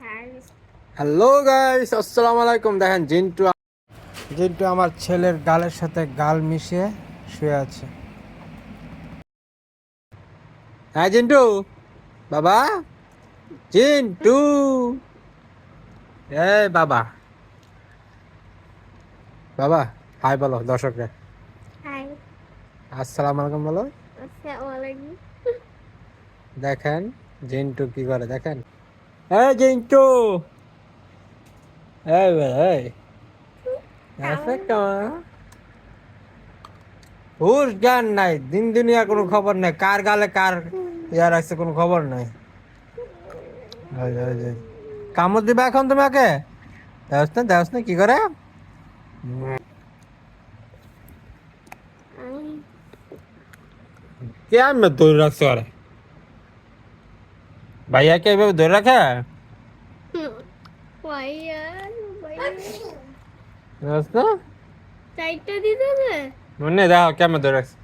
Hello guys, আসসালামু আলাইকুম। দেখেন জিন্টু জিন্টু আমার ছেলের গালের সাথে গাল মিশিয়ে শুয়ে আছে। হ্যাঁ জিন্টু, বাবা জিন্টু, এই বাবা, বাবা হাই বলো দর্শকরা। হাই। আসসালামু আলাইকুম বলো। আসসালামু আলাইকুম। দেখেন জিন্টু কি করে, দেখেন। এই জিন্টু, এই এই এসে কেমন হুশ জ্ঞান নাই, দিন দুনিয়া কোনো খবর নাই, কার গালে কার ইয়ার আছে কোনো খবর নাই। কামড় দিবা এখন তোমাকে, দেওস না কি করে। কে আমি ধরে রাখছে ওরে, ভাইয়াকে এভাবে ধরে রাখে। ভাইয়া ভাইয়া দেওস না চাইটা দিতে হবে। মনে দাও কেমন ধরে রাখছে।